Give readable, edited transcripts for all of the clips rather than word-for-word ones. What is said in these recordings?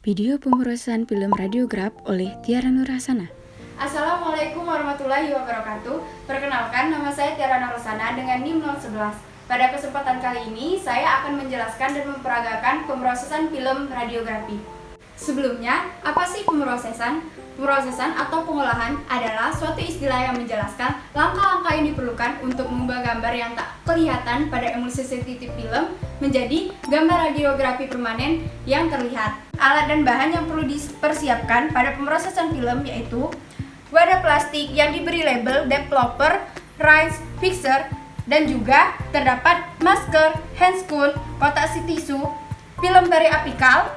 Video pemrosesan film Radiograf oleh Tiara Nurhasana. Assalamualaikum warahmatullahi wabarakatuh. Perkenalkan, nama saya Tiara Nurhasana dengan NIM 011. Pada kesempatan kali ini, saya akan menjelaskan dan memperagakan pemrosesan film radiografi. Sebelumnya, apa sih pemrosesan? Pemrosesan atau pengolahan adalah suatu istilah yang menjelaskan langkah-langkah yang diperlukan untuk mengubah gambar yang tak kelihatan pada emulsi sensitif film menjadi gambar radiografi permanen yang terlihat. Alat dan bahan yang perlu dipersiapkan pada pemrosesan film yaitu wadah plastik yang diberi label developer, rinse, fixer, dan juga terdapat masker, handscoon, kotak tisu, film periapikal,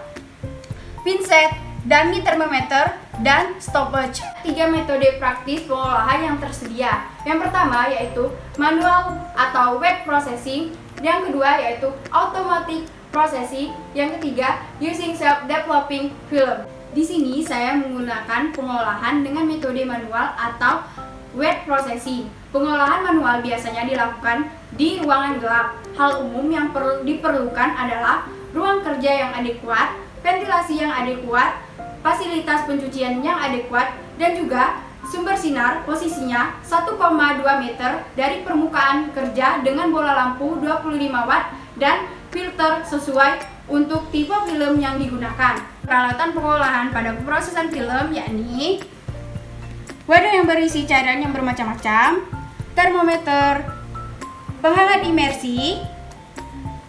pinset, dummy thermometer, dan stopwatch. 3 metode praktis pengolahan yang tersedia. Yang pertama yaitu manual atau wet processing, yang kedua yaitu automatic processing, yang ketiga using self-developing film. Di sini saya menggunakan pengolahan dengan metode manual atau wet processing. Pengolahan manual biasanya dilakukan di ruangan gelap. Hal umum yang diperlukan adalah ruang kerja yang adekuat, ventilasi yang adekuat, fasilitas pencucian yang adekuat, dan juga sumber sinar posisinya 1,2 meter dari permukaan kerja dengan bola lampu 25 watt dan filter sesuai untuk tipe film yang digunakan. Peralatan pengolahan pada pemrosesan film yakni wadah yang berisi cairan yang bermacam-macam, termometer, penghangat imersi,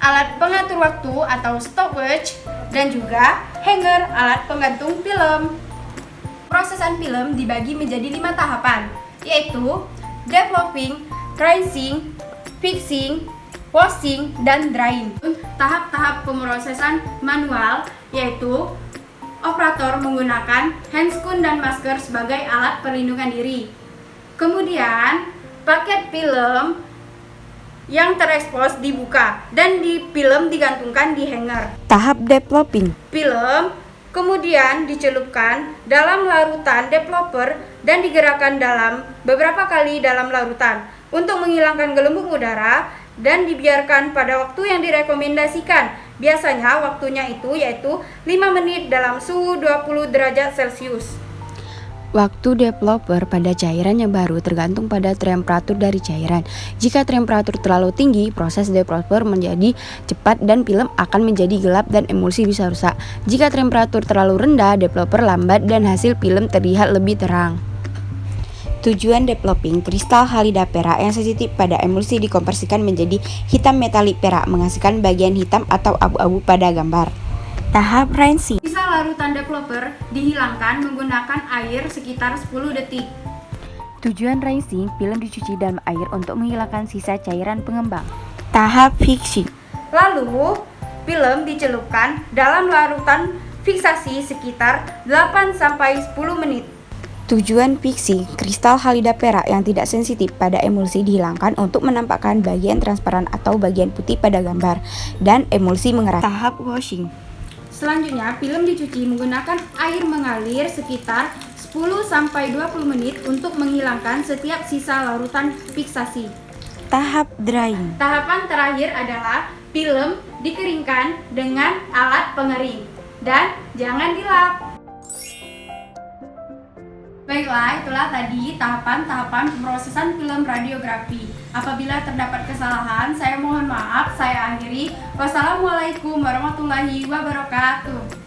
alat pengatur waktu atau stopwatch, dan juga hanger alat penggantung film. Prosesan film dibagi menjadi 5 tahapan, yaitu developing, rinsing, fixing, washing, dan drying. Tahap-tahap pemrosesan manual yaitu operator menggunakan handscoon dan masker sebagai alat perlindungan diri. Kemudian paket film yang terekspos dibuka dan film digantungkan di hanger. Tahap developing. Film kemudian dicelupkan dalam larutan developer dan digerakkan dalam beberapa kali dalam larutan untuk menghilangkan gelembung udara dan dibiarkan pada waktu yang direkomendasikan. Biasanya waktunya itu yaitu 5 menit dalam suhu 20 derajat Celcius. Waktu developer pada cairan yang baru tergantung pada temperatur dari cairan. Jika temperatur terlalu tinggi, proses developer menjadi cepat dan film akan menjadi gelap dan emulsi bisa rusak. Jika temperatur terlalu rendah, developer lambat dan hasil film terlihat lebih terang. Tujuan developing, kristal halida perak yang sensitif pada emulsi dikonversikan menjadi hitam metalik perak, menghasilkan bagian hitam atau abu-abu pada gambar. Tahap rinsing. Sisa larutan developer dihilangkan menggunakan air sekitar 10 detik. Tujuan rinsing, film dicuci dalam air untuk menghilangkan sisa cairan pengembang. Tahap fixing. Lalu, film dicelupkan dalam larutan fiksasi sekitar 8-10 menit. Tujuan fixing, kristal halida perak yang tidak sensitif pada emulsi dihilangkan untuk menampakkan bagian transparan atau bagian putih pada gambar dan emulsi mengeras. Tahap washing. Selanjutnya, film dicuci menggunakan air mengalir sekitar 10-20 menit untuk menghilangkan setiap sisa larutan fiksasi. Tahap drying. Tahapan terakhir adalah film dikeringkan dengan alat pengering dan jangan dilap. Baiklah, itulah tadi tahapan-tahapan pemrosesan film radiografi. Apabila terdapat kesalahan, saya mohon maaf, saya akhiri. Wassalamualaikum warahmatullahi wabarakatuh.